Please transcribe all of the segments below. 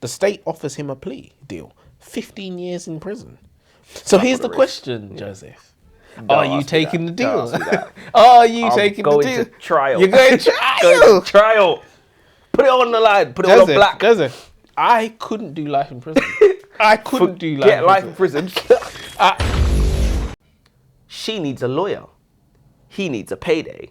The state offers him a plea deal, 15 years in prison. So here's the question, Joseph. Are you taking the deal? Are you taking the deal? To trial. You're going to trial. Going to trial. Put it on the line. Put it all on black. Joseph, I couldn't do life in prison. I couldn't do life in prison. She needs a lawyer. He needs a payday.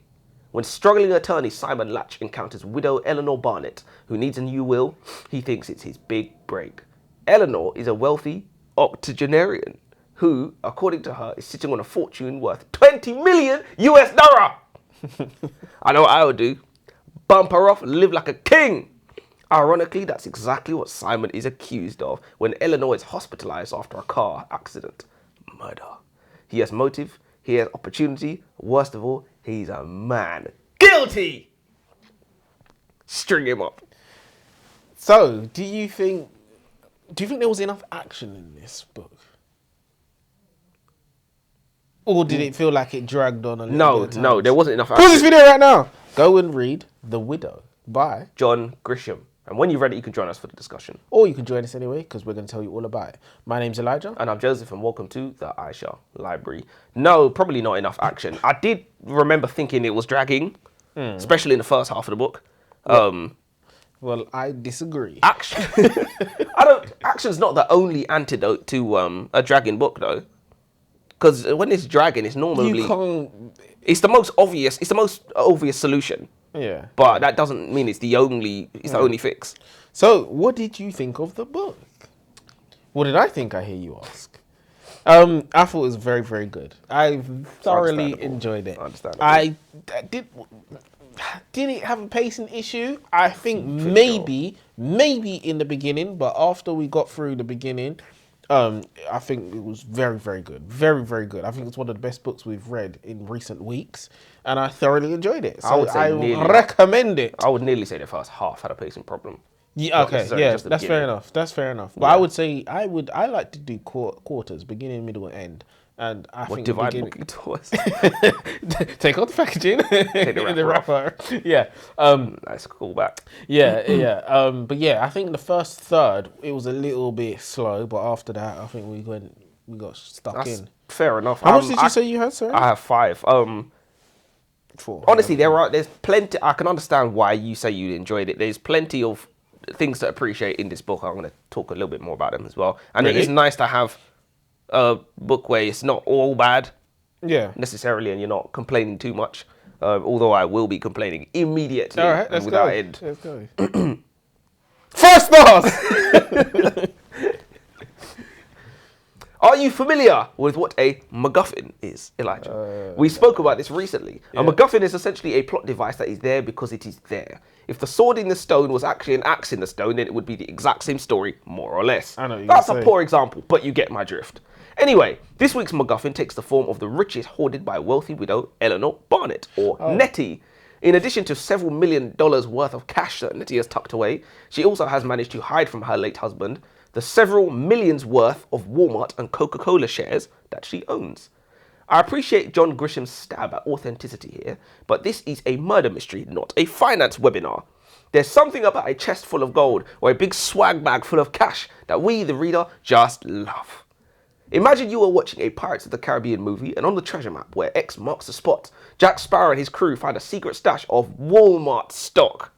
When struggling attorney Simon Latch encounters widow Eleanor Barnett, who needs a new will, he thinks it's his big break. Eleanor is a wealthy octogenarian who, according to her, is sitting on a fortune worth 20 million US dollar. I know what I would do. Bump her off and live like a king. Ironically, that's exactly what Simon is accused of when Eleanor is hospitalized after a car accident. Murder. He has motive, he has opportunity, worst of all, he's a man. Guilty! String him up. So, do you think there was enough action in this book? Or did it feel like it dragged on a little bit? No, there wasn't enough action. Pause this video right now. Go and read The Widow by John Grisham. And when you've read it, you can join us for the discussion. Or you can join us anyway, because we're going to tell you all about it. My name's Elijah. And I'm Joseph, and welcome to the Icha Library. No, probably not enough action. I did remember thinking it was dragging, especially in the first half of the book. Well, I disagree. Action. Action's not the only antidote to a dragging book, though. Because when it's dragging, it's normally... It's the most obvious solution. Yeah. But that doesn't mean it's the only fix. So, what did you think of the book? What did I think, I hear you ask? I thought it was very, very good. I thoroughly enjoyed it. I did it have a pacing issue? I think maybe in the beginning, but after we got through the beginning, I think it was very, very good. Very, very good. I think it's one of the best books we've read in recent weeks, and I thoroughly enjoyed it. So I recommend it. I would nearly say the first half had a pacing problem. Yeah, okay, yeah, that's fair enough. That's fair enough. But yeah. I would say I like to do quarters, beginning, middle, and end. And I think divide book into us. Take out the packaging, take the wrapper. Yeah, nice callback. Yeah. But yeah, I think the first third it was a little bit slow, but after that, I think we got stuck in. Fair enough. How much did you say you had, sir? I have 5. 4. Honestly, there's plenty. I can understand why you say you enjoyed it. There's plenty of things to appreciate in this book. I'm going to talk a little bit more about them as well. And It is nice to have a book where it's not all bad, necessarily, and you're not complaining too much. Although I will be complaining immediately. All right, without end. Let's go. First boss. Are you familiar with what a MacGuffin is, Elijah? We spoke about this recently. Yeah. A MacGuffin is essentially a plot device that is there because it is there. If the sword in the stone was actually an axe in the stone, then it would be the exact same story, more or less. I know That's a poor example, but you get my drift. Anyway, this week's MacGuffin takes the form of the riches hoarded by wealthy widow Eleanor Barnett, or Nettie. In addition to several $1 million worth of cash that Nettie has tucked away, she also has managed to hide from her late husband the several millions worth of Walmart and Coca-Cola shares that she owns. I appreciate John Grisham's stab at authenticity here, but this is a murder mystery, not a finance webinar. There's something about a chest full of gold or a big swag bag full of cash that we, the reader, just love. Imagine you are watching a Pirates of the Caribbean movie, and on the treasure map where X marks the spot, Jack Sparrow and his crew find a secret stash of Walmart stock.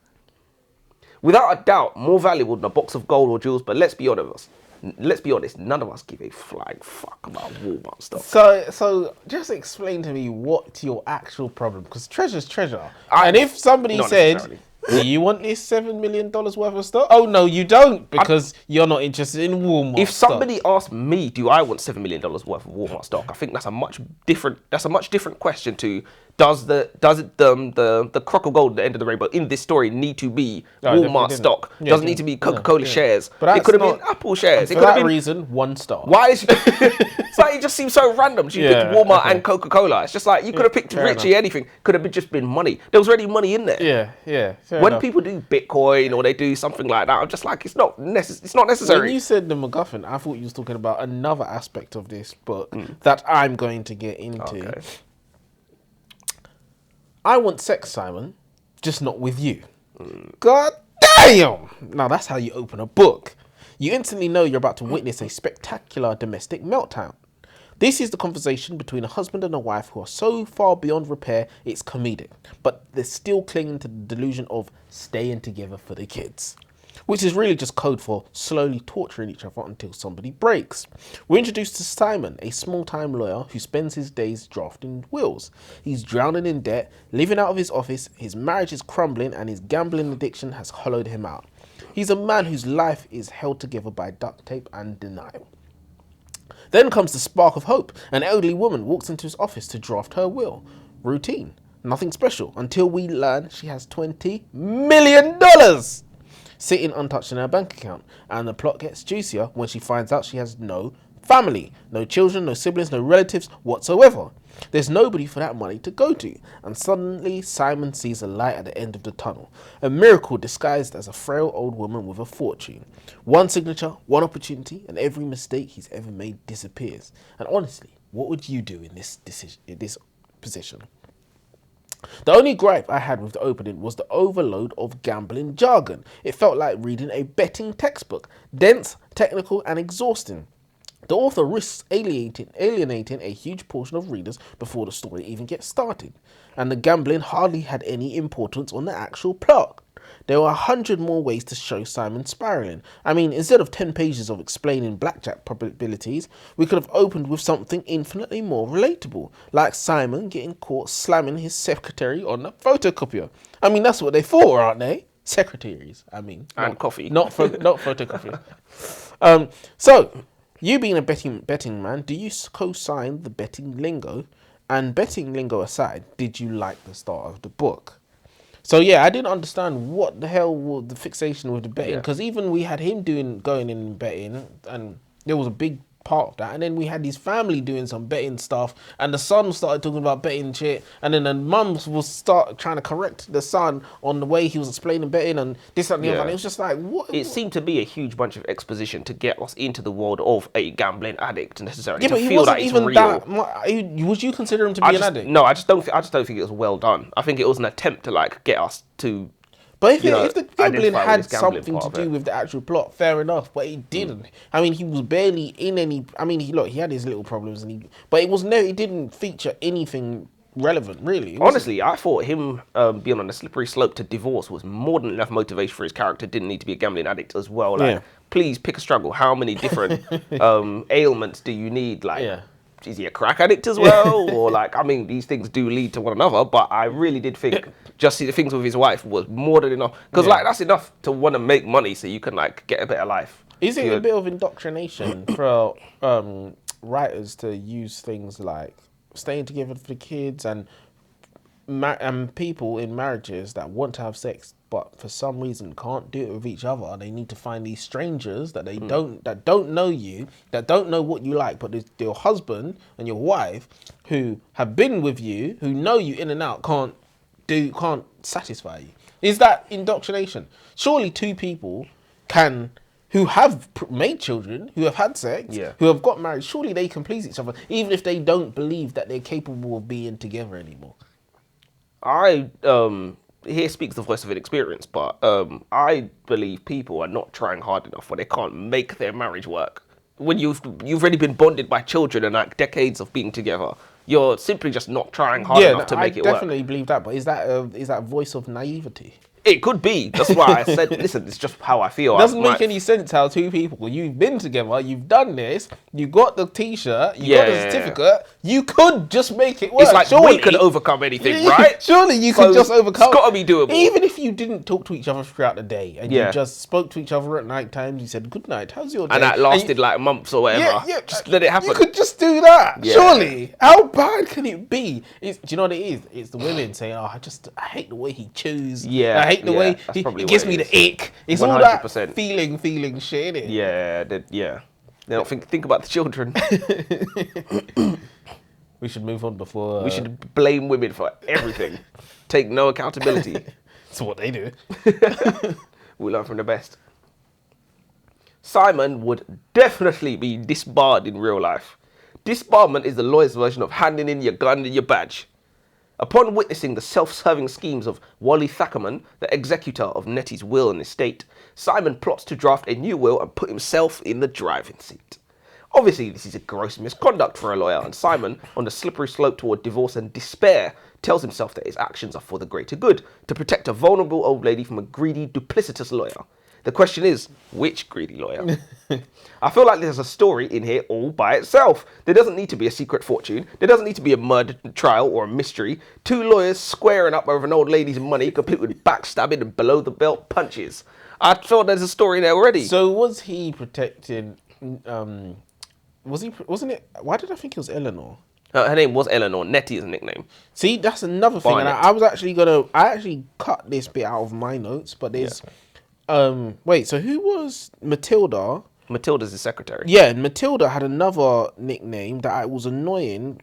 Without a doubt, more valuable than a box of gold or jewels, but let's be honest, none of us give a flying fuck about Walmart stuff. So just explain to me what's your actual problem, because treasure's treasure. And if somebody said, do you want this $7 million worth of stock? Oh, no, you don't, because you're not interested in Walmart If somebody asked me, do I want $7 million worth of Walmart stock? I think that's a much different question to, does the crock of gold at the end of the rainbow in this story need to be Walmart stock? Does it need to be Coca-Cola shares? But it could have been Apple shares. For that reason, 1 star. Why is it's like it just seems so random. You picked Walmart and Coca-Cola. It's just like you could have picked Richie anything. Could have just been money. There was already money in there. Yeah. When people do Bitcoin or they do something like that, I'm just like, it's not necessary. When you said the MacGuffin, I thought you was talking about another aspect of this book that I'm going to get into. Okay. I want sex, Simon, just not with you. God damn Bam! Now that's how you open a book. You instantly know you're about to witness a spectacular domestic meltdown. This is the conversation between a husband and a wife who are so far beyond repair it's comedic, but they're still clinging to the delusion of staying together for the kids, which is really just code for slowly torturing each other until somebody breaks. We're introduced to Simon, a small-time lawyer who spends his days drafting wills. He's drowning in debt, living out of his office, his marriage is crumbling, and his gambling addiction has hollowed him out. He's a man whose life is held together by duct tape and denial. Then comes the spark of hope. An elderly woman walks into his office to draft her will. Routine. Nothing special until we learn she has $20 million sitting untouched in her bank account. And the plot gets juicier when she finds out she has no family, no children, no siblings, no relatives whatsoever. There's nobody for that money to go to. And suddenly Simon sees a light at the end of the tunnel. A miracle disguised as a frail old woman with a fortune. One signature, one opportunity, and every mistake he's ever made disappears. And honestly, what would you do in this position? The only gripe I had with the opening was the overload of gambling jargon. It felt like reading a betting textbook. Dense, technical, and exhausting. The author risks alienating a huge portion of readers before the story even gets started, and the gambling hardly had any importance on the actual plot. There were 100 more ways to show Simon spiraling. I mean, instead of 10 pages of explaining blackjack probabilities, we could have opened with something infinitely more relatable, like Simon getting caught slamming his secretary on a photocopier. I mean, that's what they're for, aren't they? Secretaries, I mean. And coffee. Not photocopiers. So, you being a betting man, do you co-sign the betting lingo? And betting lingo aside, did you like the start of the book? So yeah, I didn't understand what the hell was the fixation with the betting, because even we had him going in betting, and there was a big part of that, and then we had his family doing some betting stuff, and the son started talking about betting shit, and then the mum will start trying to correct the son on the way he was explaining betting and this and the other. And it was just like, what? It seemed to be a huge bunch of exposition to get us into the world of a gambling addict necessarily. Yeah, to but he feel wasn't that it's even real. that. Would you consider him to be an addict? No, I just don't think it was well done. I think it was an attempt to like get us to. But if the gambling had something to do do with the actual plot, fair enough. But it didn't. I mean, he was barely in any. I mean, he had his little problems, but it didn't feature anything relevant, really. Honestly, I thought him being on a slippery slope to divorce was more than enough motivation for his character. Didn't need to be a gambling addict as well. Like, please pick a struggle. How many different ailments do you need? Like, is he a crack addict as well? Or like, I mean, these things do lead to one another, but I really did think just the things with his wife was more than enough. Because like, that's enough to want to make money so you can like get a better life. Is it a bit of indoctrination for writers to use things like staying together for the kids and people in marriages that want to have sex but for some reason can't do it with each other? They need to find these strangers that don't know you, that don't know what you like, but it's your husband and your wife who have been with you, who know you in and out, can't satisfy you. Is that indoctrination? Surely two people who have made children, who have had sex, who have got married, surely they can please each other, even if they don't believe that they're capable of being together anymore. Here speaks the voice of inexperience, but I believe people are not trying hard enough, or they can't make their marriage work. When you've already been bonded by children and like decades of being together, you're simply just not trying hard enough to make it work. I definitely believe that, but is that a voice of naivety? It could be. That's why I said, listen, it's just how I feel. It doesn't make any sense how two people, you've been together, you've done this, you got the t-shirt, you got the certificate, you could just make it work. It's like surely, we could overcome anything, right? Surely you could just overcome. It's got to be doable. Even if you didn't talk to each other throughout the day and you just spoke to each other at night times, you said, good night, how's your day? And that lasted like months or whatever. Just let it happen. You could just do that, surely. How bad can it be? Do you know what it is? It's the women saying, oh, I hate the way he chews. I hate the way it gives me the ick. It's 100%. All that feeling shit, innit? Yeah. They don't think about the children. We should move on before... We should blame women for everything. Take no accountability. That's what they do. We learn from the best. Simon would definitely be disbarred in real life. Disbarment is the lawyer's version of handing in your gun and your badge. Upon witnessing the self-serving schemes of Wally Thackerman, the executor of Nettie's will and estate, Simon plots to draft a new will and put himself in the driving seat. Obviously, this is a gross misconduct for a lawyer, and Simon, on the slippery slope toward divorce and despair, tells himself that his actions are for the greater good, to protect a vulnerable old lady from a greedy, duplicitous lawyer. The question is, which greedy lawyer? I feel like there's a story in here all by itself. There doesn't need to be a secret fortune. There doesn't need to be a murder trial or a mystery. Two lawyers squaring up over an old lady's money, complete with backstabbing and below-the-belt punches. I thought there's a story there already. So was he protecting... Wasn't it... Why did I think it was Eleanor? Her name was Eleanor. Nettie is a nickname. See, that's another thing. Barnett. And I was actually going to... I actually cut this bit out of my notes, but there's... Wait, so who was Matilda? Matilda's the secretary. Yeah, and Matilda had another nickname that was annoying.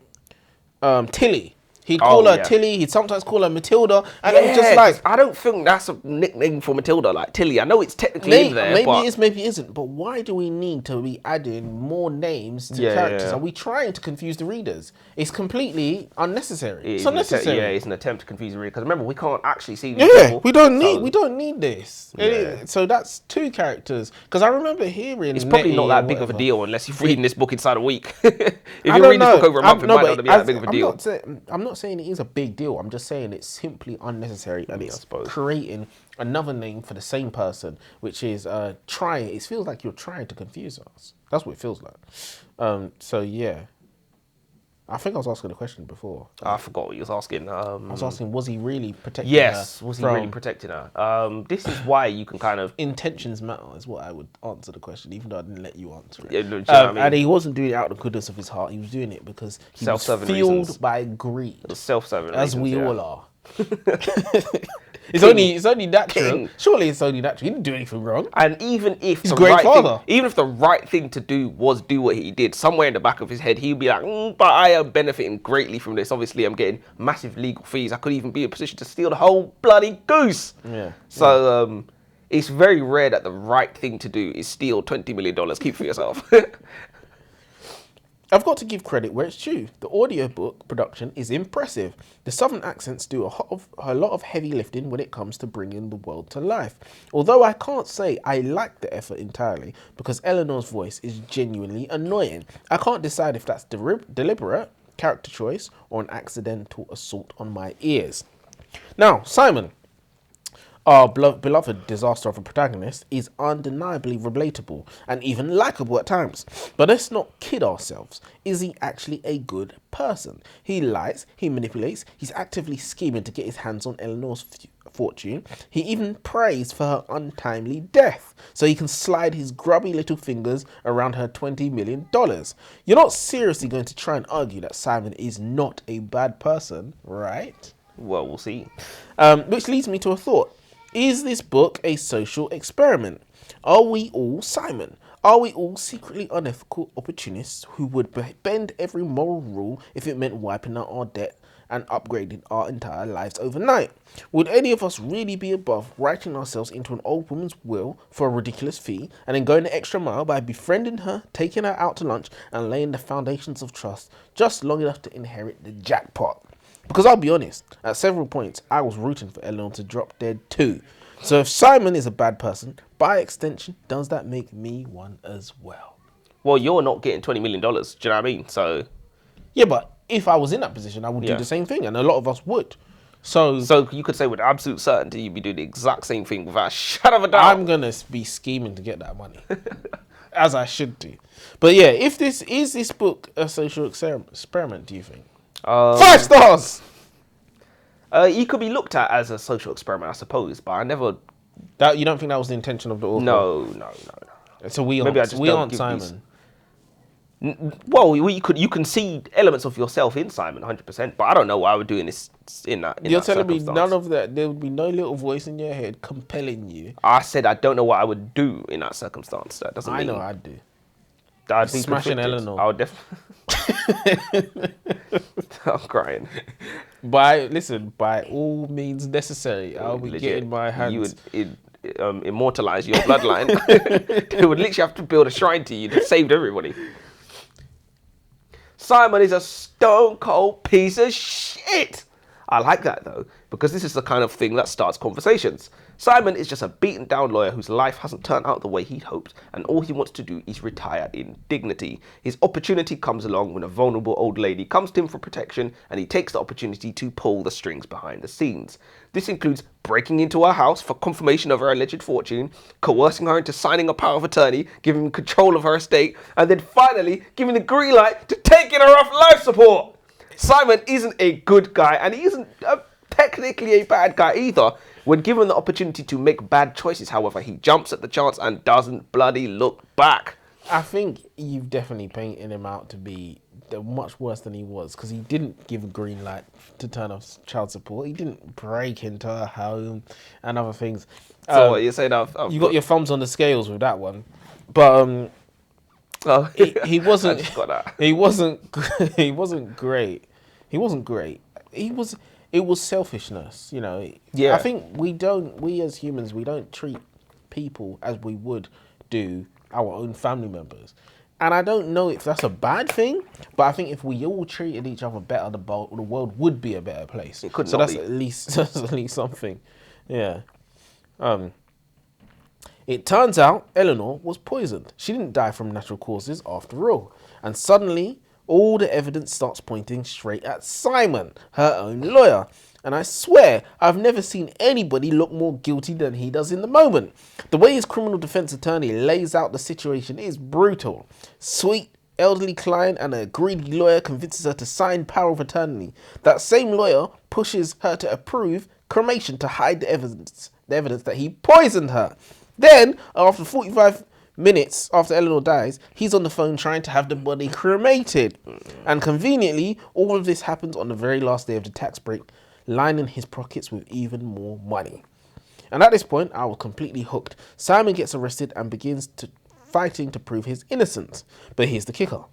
Tilly. He'd call her Tilly. He'd sometimes call her Matilda, and it was just like, I don't think that's a nickname for Matilda, like Tilly. I know it's technically in there, maybe but it is, maybe it isn't. But why do we need to be adding more names to characters? Are we trying to confuse the readers? It's completely unnecessary. It's unnecessary. It's an attempt to confuse the reader because remember we can't actually see. We don't need this. Yeah. So that's two characters. Because I remember hearing it's probably not that big of a deal unless you're reading this book inside a week. If you read this book over a month, it might not be that big of a deal. I'm not saying it is a big deal. I'm just saying it's simply unnecessary, and it's creating another name for the same person, which is trying. It feels like you're trying to confuse us. That's what it feels like. So yeah, I think I was asking a question before. I forgot what you was asking. I was asking, was he really protecting her? Yes, was he really protecting her? This is why you can kind of... Intentions matter is what I would answer the question, even though I didn't let you answer it. Yeah, do you know what I mean? And he wasn't doing it out of the goodness of his heart. He was doing it because he was fueled by greed. Self-serving as reasons, we all are. It's only natural. King. Surely it's only natural. He didn't do anything wrong. And even if even if the right thing to do was do what he did, somewhere in the back of his head he'd be like, but I am benefiting greatly from this. Obviously, I'm getting massive legal fees. I could even be in a position to steal the whole bloody goose. Yeah. So it's very rare that the right thing to do is steal $20 million. Keep for yourself. I've got to give credit where it's due. The audiobook production is impressive. The southern accents do a lot of heavy lifting when it comes to bringing the world to life. Although I can't say I like the effort entirely because Eleanor's voice is genuinely annoying. I can't decide if that's deliberate character choice or an accidental assault on my ears. Now, Simon, our beloved disaster of a protagonist, is undeniably relatable and even likable at times. But let's not kid ourselves. Is he actually a good person? He lies, he manipulates, he's actively scheming to get his hands on Eleanor's fortune. He even prays for her untimely death so he can slide his grubby little fingers around her $20 million. You're not seriously going to try and argue that Simon is not a bad person, right? Well, we'll see. Which leads me to a thought. Is this book a social experiment? Are we all Simon? Are we all secretly unethical opportunists who would bend every moral rule if it meant wiping out our debt and upgrading our entire lives overnight? Would any of us really be above writing ourselves into an old woman's will for a ridiculous fee and then going the extra mile by befriending her, taking her out to lunch and laying the foundations of trust just long enough to inherit the jackpot? Because I'll be honest, at several points, I was rooting for Eleanor to drop dead too. So if Simon is a bad person, by extension, does that make me one as well? Well, you're not getting $20 million, do you know what I mean? So yeah, but if I was in that position, I would do the same thing, and a lot of us would. So you could say with absolute certainty you'd be doing the exact same thing without a shadow of a doubt. I'm going to be scheming to get that money, as I should do. But yeah, is this book a social experiment, do you think? 5 stars! He could be looked at as a social experiment, I suppose, but I never... You don't think that was the intention of the author? No. So we aren't Simon. Well, you can see elements of yourself in Simon, 100%, but I don't know what I would do in that You're telling me none of that, there would be no little voice in your head compelling you? I said I don't know what I would do in that circumstance. That doesn't mean... I know I'd do. I'd be smashing conflicted. Eleanor. I would definitely... I'm crying. By all means necessary, I'll be getting my hands... You would immortalize your bloodline. They would literally have to build a shrine to you that saved everybody. Simon is a stone cold piece of shit. I like that though, because this is the kind of thing that starts conversations. Simon is just a beaten down lawyer whose life hasn't turned out the way he'd hoped, and all he wants to do is retire in dignity. His opportunity comes along when a vulnerable old lady comes to him for protection, and he takes the opportunity to pull the strings behind the scenes. This includes breaking into her house for confirmation of her alleged fortune, coercing her into signing a power of attorney, giving him control of her estate, and then finally giving the green light to taking her off life support. Simon isn't a good guy, and he isn't technically a bad guy either. When given the opportunity to make bad choices, however, he jumps at the chance and doesn't bloody look back. I think you've definitely painted him out to be much worse than he was, because he didn't give a green light to turn off child support. He didn't break into her home and other things. So what you're saying? You got your thumbs on the scales with that one, but he wasn't. I just got that. He wasn't. He wasn't great. He wasn't great. It was selfishness, you know. Yeah. I think we as humans, we don't treat people as we would do our own family members. And I don't know if that's a bad thing, but I think if we all treated each other better, the world would be a better place. It could so not that's be. that's at least something. Yeah. It turns out Eleanor was poisoned. She didn't die from natural causes after all. And suddenly, all the evidence starts pointing straight at Simon, her own lawyer. And I swear, I've never seen anybody look more guilty than he does in the moment. The way his criminal defense attorney lays out the situation is brutal. Sweet, elderly client and a greedy lawyer convinces her to sign power of attorney. That same lawyer pushes her to approve cremation to hide the evidence that he poisoned her. Then, after 45 minutes after Eleanor dies, he's on the phone trying to have the body cremated. And conveniently, all of this happens on the very last day of the tax break, lining his pockets with even more money. And at this point, I was completely hooked. Simon gets arrested and begins fighting to prove his innocence. But here's the kicker.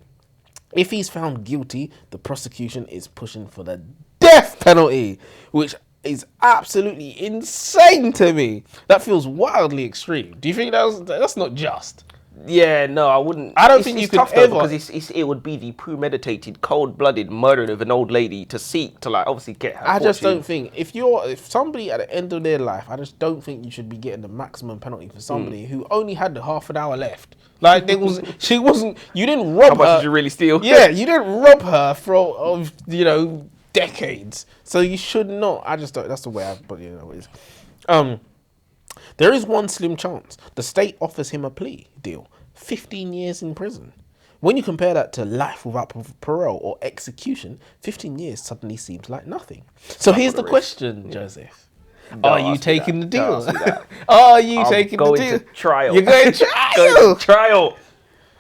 If he's found guilty, the prosecution is pushing for the death penalty, which is absolutely insane to me. That feels wildly extreme. Do you think that's not just? Yeah, no, I wouldn't. I don't think you could ever, because it would be the premeditated, cold-blooded murdering of an old lady to seek to, like, obviously get her. I just don't think if somebody at the end of their life, I just don't think you should be getting the maximum penalty for somebody who only had half an hour left. Like she wasn't. You didn't rob her. How much did you really steal? Yeah, you didn't rob her of decades. So you should not. I just don't. That's the way it is. There is one slim chance. The state offers him a plea deal. 15 years in prison. When you compare that to life without parole or execution, 15 years suddenly seems like nothing. So here's the question, Joseph. No, Are you taking the deal? Are you taking the deal? To trial. You're going to trial. Going to trial.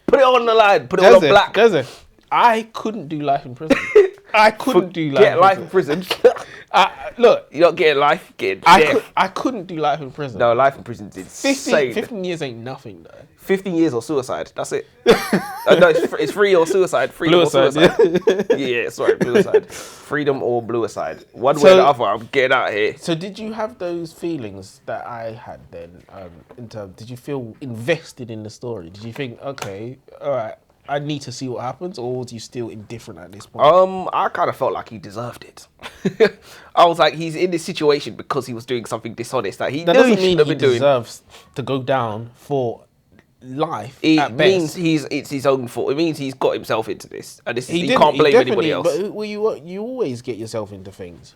Put it on the line. Put it all on black. Joseph, I couldn't do life in prison. I couldn't do life. Get life in prison. Look, you're not getting life. Getting death. I couldn't do life in prison. No, life in prison is insane. 15 years ain't nothing though. 15 years or suicide. That's it. No, it's free or suicide. Freedom or suicide. Yeah, sorry, bluicide. Freedom or bluicide. One way or the other, I'm getting out of here. So did you have those feelings that I had then? Did you feel invested in the story? Did you think, okay, all right, I need to see what happens, or was you still indifferent at this point? I kind of felt like he deserved it. I was like, he's in this situation because he was doing something dishonest that he doesn't mean he deserves to go down for life. It means it's his own fault. It means he's got himself into this, and he can't blame anybody else. But you always get yourself into things,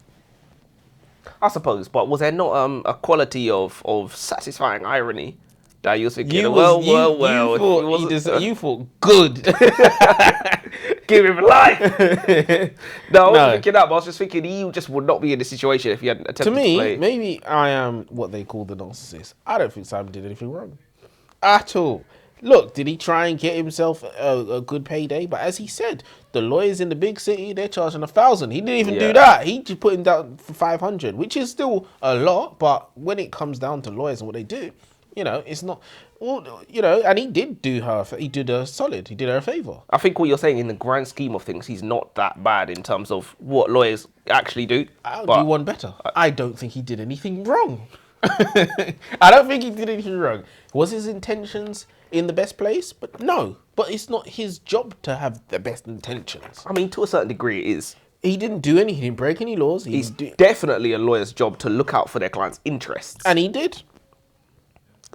I suppose. But was there not a quality of satisfying irony that you was thinking? You thought good. Give him life. No, I wasn't thinking that. But I was just thinking he just would not be in this situation if he hadn't attempted to play. To me, maybe I am what they call the narcissist. I don't think Simon did anything wrong at all. Look, did he try and get himself a good payday? But as he said, the lawyers in the big city, they're charging 1,000. He didn't even do that. He just put him down for 500, which is still a lot. But when it comes down to lawyers and what they do, it's not. Well, and he did do her. He did her solid. He did her a favor. I think what you're saying, in the grand scheme of things, he's not that bad in terms of what lawyers actually do. I'll do one better. I don't think he did anything wrong. I don't think he did anything wrong. Was his intentions in the best place? But no. But it's not his job to have the best intentions. I mean, to a certain degree, it is. He didn't do anything. He didn't break any laws. It's definitely a lawyer's job to look out for their client's interests. And he did.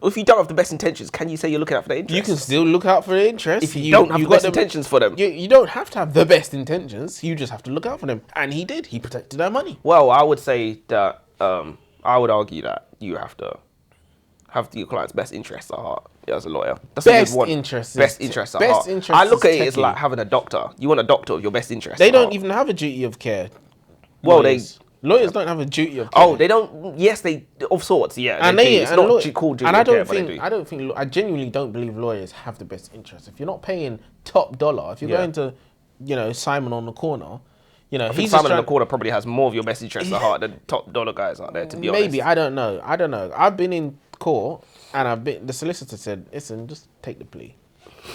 If you don't have the best intentions, can you say you're looking out for their interests? You can still look out for their interests. If you don't have the best intentions for them. You don't have to have the best intentions. You just have to look out for them. And he did. He protected their money. Well, I would say that, I would argue that you have to have your client's best interests at heart as a lawyer. That's Best what interests. Best interests at Best heart. interests I look at is it as techie. like having a doctor. You want a doctor of your best interests. They at don't heart. even have a duty of care. Well, Lawyers don't have a duty of care. Oh, they don't. Yes, they of sorts. Yeah, And they do. It's not called duty and I of care, don't but they think do. I genuinely don't believe lawyers have the best interest. If you're not paying top dollar, if you're going to, Simon on the corner, I think Simon in the corner probably has more of your best interests at heart than top dollar guys out there. To be honest, maybe I don't know. I've been in court and the solicitor said, "Listen, just take the plea.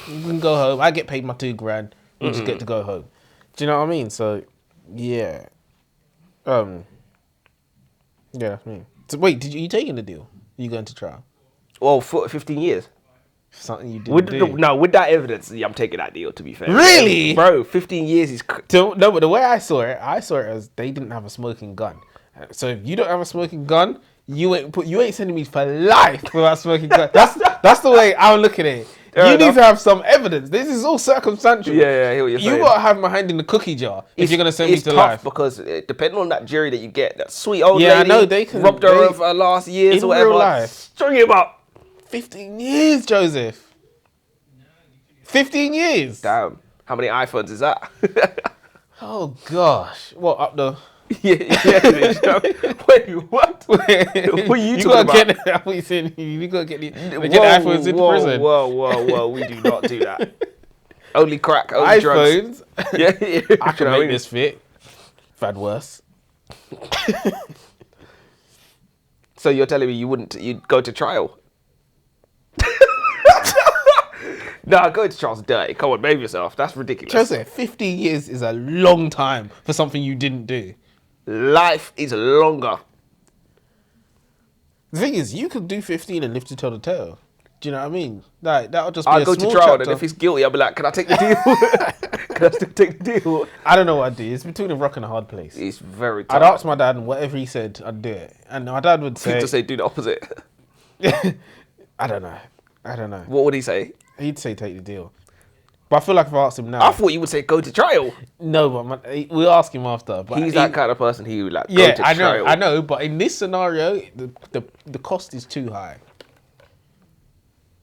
You can go home. I get paid my $2,000. You just get to go home." Do you know what I mean? So, yeah. Yeah, that's me. So wait, you taking the deal? You going to trial? Well, for 15 years. Something you didn't do. With that evidence, I'm taking that deal. To be fair, Really, bro, 15 years is. No, but the way I saw it as they didn't have a smoking gun. So if you don't have a smoking gun, you ain't sending me for life without smoking gun. That's the way I'm looking at it. You need to have some evidence. This is all circumstantial. Yeah, I hear what you're saying. You gotta have my hand in the cookie jar if you're gonna send me to tough life. Because depending on that jury that you get, that sweet old lady I know they can robbed her of her last years in or whatever. real life. String him up. 15 years, Joseph. 15 years. Damn, how many iPhones is that? Oh gosh, what up the? yeah. Wait, what? What are you talking about? You saying you gotta get the iPhones in prison. Whoa! We do not do that. Only crack, only iPhones. Drugs. Yeah. I can make this fit. I've had worse. So you're telling me you'd go to trial? Nah, going to trial's dirty. Come on, behave yourself. That's ridiculous. Joseph, 15 years is a long time for something you didn't do. Life is longer. The thing is, you could do 15 and live to tell the tale. Do you know what I mean? Like, that'll just be I'll a go small to trial, chapter. and if he's guilty, I'll be like, can I take the deal? Can I still take the deal? I don't know what I'd do. It's between a rock and a hard place. It's very tough. I'd ask my dad, and whatever he said, I'd do it. And my dad would say... He'd just say, do the opposite. I don't know. What would he say? He'd say take the deal. But I feel like if I asked him now... I thought you would say go to trial. No, but we'll ask him after. But He's that kind of person who would like go to trial. I know. But in this scenario, the cost is too high.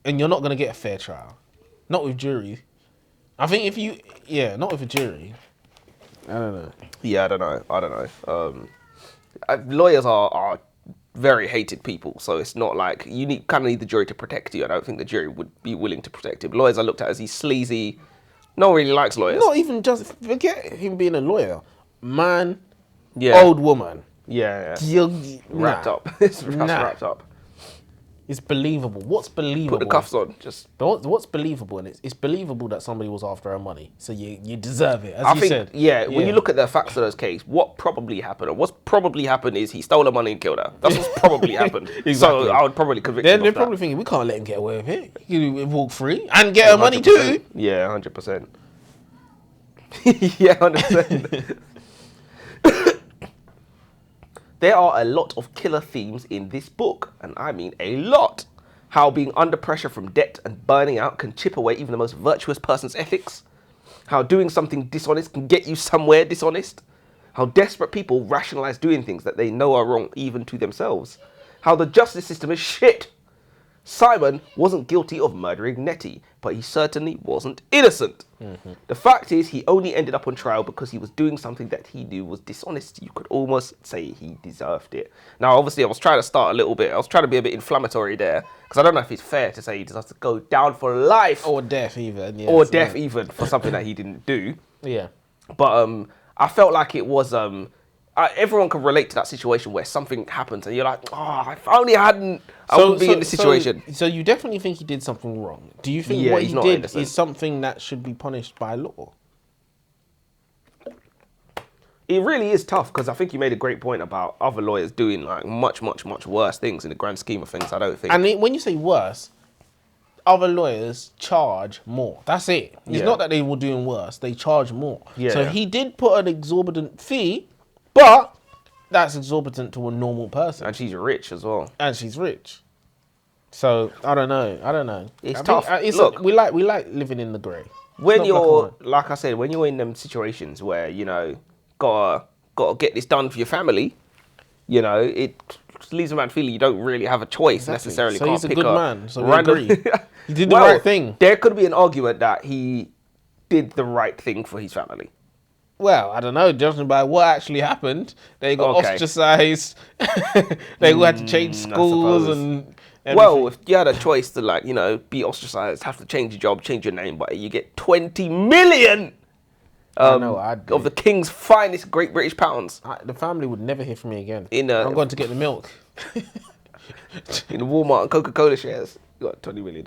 And you're not going to get a fair trial. Not with jury. I think if you... Yeah, not with a jury. I don't know. Yeah, I don't know. Lawyers are very hated people, so it's not like you kind of need the jury to protect you. I don't think the jury would be willing to protect him. Lawyers are looked at as these sleazy. No one really likes lawyers. Not even just forget him being a lawyer. Man, old woman. Yeah. Wrapped up. It's wrapped up. It's believable. What's believable? Put the cuffs on. Just what's believable, and it's believable that somebody was after her money, so you deserve it. As I you think, said. When you look at the facts of those case, what probably happened, or what's probably happened is he stole her money and killed her. That's what's probably happened. Exactly. So I would probably convict him. They're probably thinking we can't let him get away with it. He can walk free and get her money too. Yeah, 100%. Yeah, 100%. There are a lot of killer themes in this book, and I mean a lot. How being under pressure from debt and burning out can chip away even the most virtuous person's ethics. How doing something dishonest can get you somewhere dishonest. How desperate people rationalize doing things that they know are wrong even to themselves. How the justice system is shit. Simon wasn't guilty of murdering Nettie, but he certainly wasn't innocent. Mm-hmm. The fact is, he only ended up on trial because he was doing something that he knew was dishonest. You could almost say he deserved it. Now, obviously, I was trying to start a little bit. I was trying to be a bit inflammatory there, because I don't know if it's fair to say he deserves to go down for life. Or death even. Yes, or death even, for something that he didn't do. Yeah. But I felt like it was... everyone can relate to that situation where something happens and you're like, if I only hadn't, I wouldn't be in this situation. So you definitely think he did something wrong. Do you think what he did is something that should be punished by law? It really is tough, because I think you made a great point about other lawyers doing like much, much, much worse things in the grand scheme of things. I don't think. And when you say worse, other lawyers charge more. That's it. It's not that they were doing worse. They charge more. Yeah. So he did put an exorbitant fee, but that's exorbitant to a normal person. And she's rich as well. And she's rich. So I don't know. It's tough. Look, we like living in the grey. When you're, like I said, when you're in them situations where, you know, gotta get this done for your family, you know, it leaves a man feeling you don't really have a choice necessarily. So can't he's a pick good up man. So random... we agree. He did the right thing. There could be an argument that he did the right thing for his family. Well, I don't know. Judging by what actually happened, they got ostracized. They had to change schools and. Everything. Well, if you had a choice to, like, you know, be ostracized, have to change your job, change your name, but you get 20 million of the king's finest Great British pounds. The family would never hear from me again. I'm going to get the milk. In the Walmart and Coca-Cola shares, you got $20 million.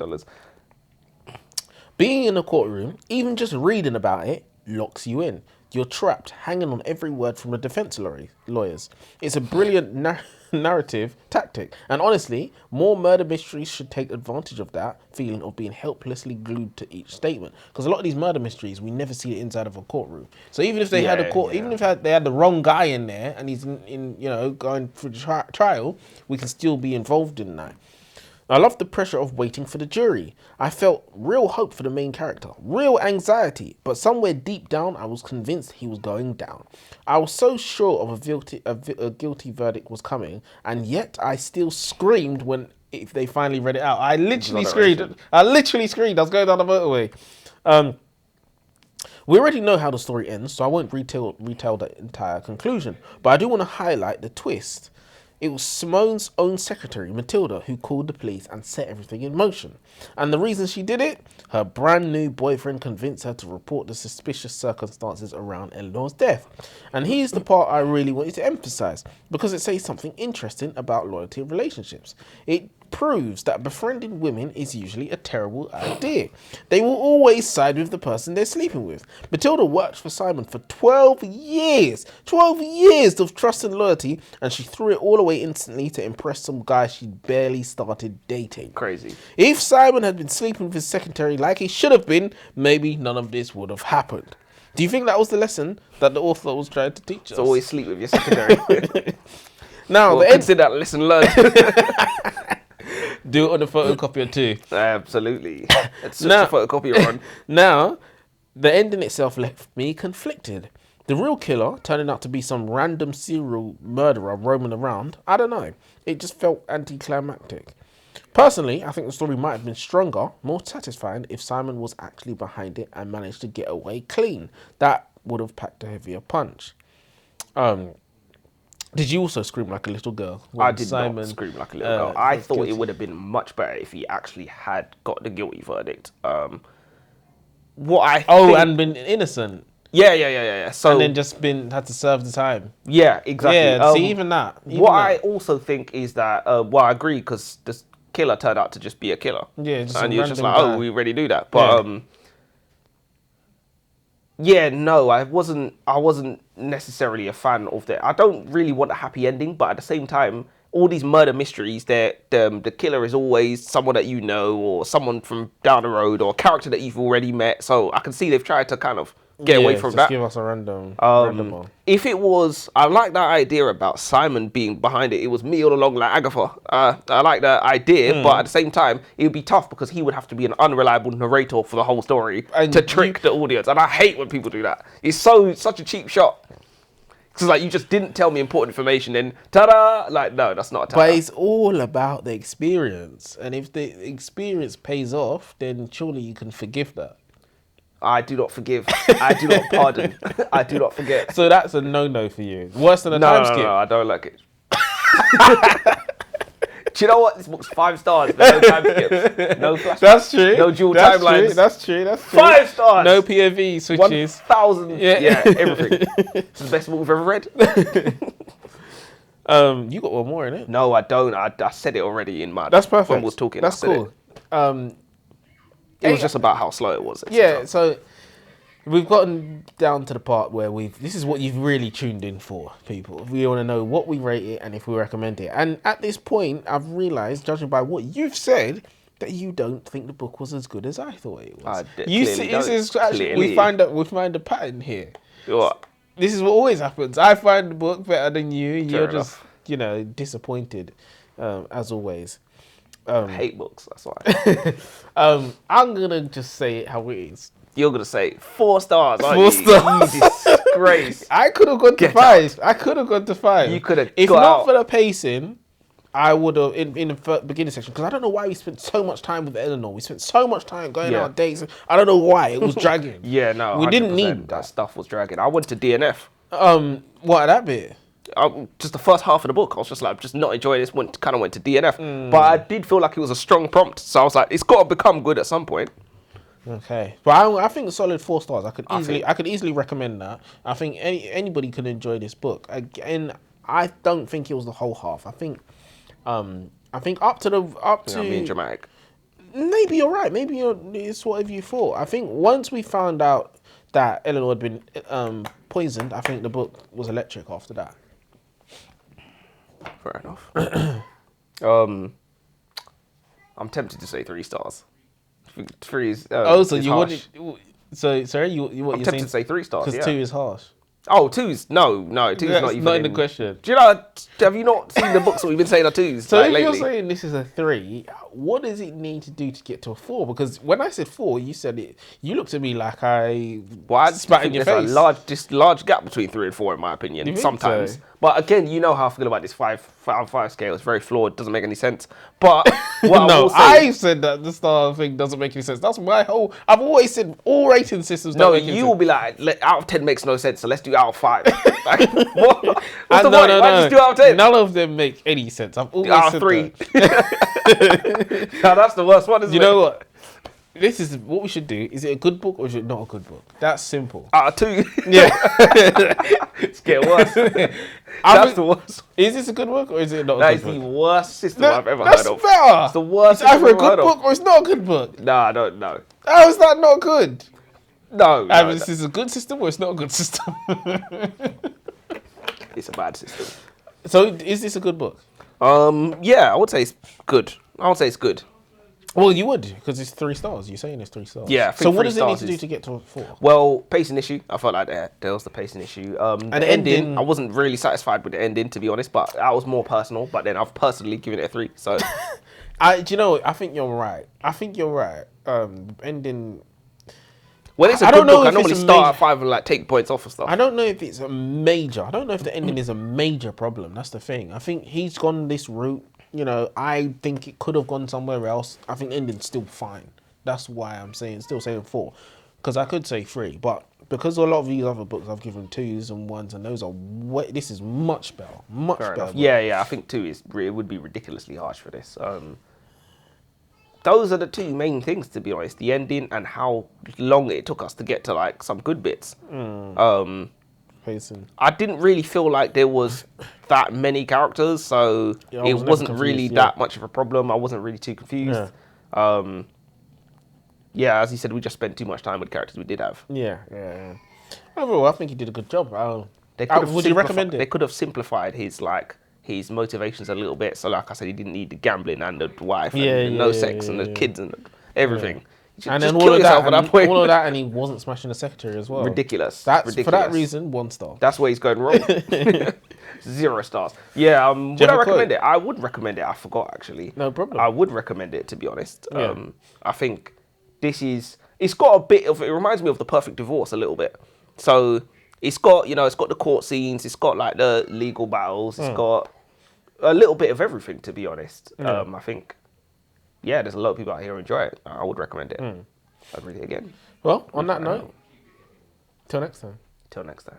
Being in a courtroom, even just reading about it, locks you in. You're trapped, hanging on every word from the defense lawyers. It's a brilliant narrative tactic. And honestly, more murder mysteries should take advantage of that feeling of being helplessly glued to each statement. Because a lot of these murder mysteries, we never see the inside of a courtroom. So even if they had a court, even if they had the wrong guy in there and he's in you know, going through the trial, we can still be involved in that. I love the pressure of waiting for the jury. I felt real hope for the main character, real anxiety, but somewhere deep down, I was convinced he was going down. I was so sure of a guilty verdict was coming, and yet I still screamed if they finally read it out. I literally screamed. I was going down the motorway. We already know how the story ends, so I won't retell the entire conclusion, but I do want to highlight the twist. It was Simone's own secretary, Matilda, who called the police and set everything in motion. And the reason she did it? Her brand new boyfriend convinced her to report the suspicious circumstances around Eleanor's death. And here's the part I really wanted to emphasize, because it says something interesting about loyalty in relationships. It proves that befriending women is usually a terrible idea. They will always side with the person they're sleeping with. Matilda worked for Simon for 12 years. 12 years of trust and loyalty, and she threw it all away instantly to impress some guy she'd barely started dating. Crazy. If Simon had been sleeping with his secretary like he should have been, maybe none of this would have happened. Do you think that was the lesson that the author was trying to teach us? So always sleep with your secretary. Now, consider that lesson learned. Do it on a photocopier too. Absolutely. It's such a photocopier on. Now, the ending itself left me conflicted. The real killer turning out to be some random serial murderer roaming around. I don't know. It just felt anticlimactic. Personally, I think the story might have been stronger, more satisfying if Simon was actually behind it and managed to get away clean. That would have packed a heavier punch. Did you also scream like a little girl? I did not scream like a little girl. I thought it would have been much better if he actually had got the guilty verdict. And been innocent. Yeah. So and then just had to serve the time. Yeah, exactly. Yeah, see, even that. I also think is that, I agree, because the killer turned out to just be a killer. Yeah, just and you're just like, guy. We already knew that. But I wasn't necessarily a fan of that. I don't really want a happy ending, but at the same time, all these murder mysteries, the killer is always someone that you know, or someone from down the road, or a character that you've already met. So I can see they've tried to kind of get away from that. Give us a random one. If it was, I like that idea about Simon being behind it. It was me all along, like Agatha. I like that idea, but at the same time, it would be tough because he would have to be an unreliable narrator for the whole story to trick the audience. And I hate when people do that. It's such a cheap shot. Because like, you just didn't tell me important information, then ta-da! Like, no, that's not a ta-da. But it's all about the experience. And if the experience pays off, then surely you can forgive that. I do not forgive. I do not pardon. I do not forget. So that's a no-no for you. Worse than a time skip. No, I don't like it. Do you know what? This book's 5 stars. No time skips. No flashbacks. That's true. No dual timelines. That's true. 5 stars. No POV switches. 1,000. Yeah, everything. It's the best book we've ever read. You got one more in it? No, I don't. I said it already in my. That's perfect. When we was talking. That's cool. It was just about how slow it was. Yeah, so we've gotten down to the part where this is what you've really tuned in for, people. We want to know what we rate it and if we recommend it. And at this point, I've realised, judging by what you've said, that you don't think the book was as good as I thought it was. Clearly. We find a pattern here. What? This is what always happens. I find the book better than you. You're enough. just, disappointed, as always. I hate books, that's why. I'm gonna just say it how it is. You're going to say 4 stars, aren't 4 you? stars. You disgrace. I could have gone to 5. I could have gone to 5. You could have If got not out. for the pacing, I would have, in the beginning section, because I don't know why we spent so much time with Eleanor. We spent so much time going on dates. I don't know why. It was dragging. Yeah, no, we 100%. didn't need that stuff was dragging. I went to DNF. What, that bit? Just the first half of the book, I was just like, I'm just not enjoying this. Kind of went to DNF. But I did feel like it was a strong prompt. So I was like, it's got to become good at some point. Okay, but I think a solid 4 stars. I could easily recommend that. I think anybody could enjoy this book. Again, I don't think it was the whole half. I think up to. I'm being dramatic. Maybe you're right. Maybe it's whatever you thought. I think once we found out that Eleanor had been poisoned, I think the book was electric after that. Fair enough. I'm tempted to say 3 stars. 3 is. So is you harsh. wouldn't. So sorry, what I'm you're tempted saying? to say 3 stars. Because 2 is harsh. Oh, 2's no, 2's not even in the question. Do you know? Have you not seen the books that we've been saying are 2's? So if lately? you're saying this is a 3, what does it need to do to get to a 4? Because when I said 4, you said it. You looked at me like I spat in your face. There's a large gap between 3 and 4, in my opinion. You think Sometimes, so? but again, you know how I feel about this 5 scale. It's very flawed. Doesn't make any sense. But what I will say, I said that the star thing doesn't make any sense. That's my whole. I've always said all rating systems don't make any sense. you will be like, out of 10 makes no sense, so let's do out of 5. Like, what? What's the No, point? no, Why no. just do out of 10? None of them make any sense. I've always Out of said 3. that. No, that's the worst one, isn't You it? know what? This is what we should do. Is it a good book or is it not a good book? That's simple. Out of 2. Yeah. It's getting worse. That's the worst. Is this a good book or is it not a That good is book? the worst system No, I've ever that's heard of. better. It's the worst It's either a system I've heard good of. book or it's not a good book. Nah, I don't know. How is that not good? No. Either this is a good system or it's not a good system. It's a bad system. So is this a good book? Yeah, I would say it's good. I would say it's good. Well, you would, because it's 3 stars. You're saying it's 3 stars. Yeah, I So think what 3 does it need stars to do is- to get to a 4? Well, pacing issue. I felt like there was the pacing issue. The ending, I wasn't really satisfied with the ending, to be honest, but that was more personal. But then I've personally given it a 3. So, Do you know, I think you're right. Ending... when it's a I good don't know book, I if normally it's a start major- at 5 and like take points off of stuff. I don't know if it's a major... I don't know if the ending is a major problem. That's the thing. I think he's gone this route. You know, I think it could have gone somewhere else. I think the ending's still fine. That's why I'm still saying 4. Because I could say 3. But because a lot of these other books I've given 2s and 1s, and those are... This is much better. Much Fair better. enough. Yeah, I think 2 it would be ridiculously harsh for this. Those are the 2 main things, to be honest. The ending and how long it took us to get to like some good bits. Pacing. I didn't really feel like there was that many characters, so Yeah, I it was never wasn't really confused, yeah. that much of a problem. I wasn't really too confused. Yeah, as you said, we just spent too much time with characters we did have. Yeah. Overall, I think he did a good job. Would you recommend it? They could have simplified his motivations a little bit. So, like I said, he didn't need the gambling and the wife and no sex and the kids and everything. And Just then kill yourself at that point. all of that, and he wasn't smashing the secretary as well. Ridiculous. For that reason, 1 star. That's where he's going wrong. 0 stars. Yeah, would I recommend it? I would recommend it. I forgot, actually. No problem. I would recommend it, to be honest. Yeah. I think it's got a bit of, it reminds me of The Perfect Divorce a little bit. So it's got the court scenes, it's got like the legal battles, it's got a little bit of everything, to be honest. I think, there's a lot of people out here who enjoy it. I would recommend it. I'd read it again. Well, on that note, till next time. Till next time.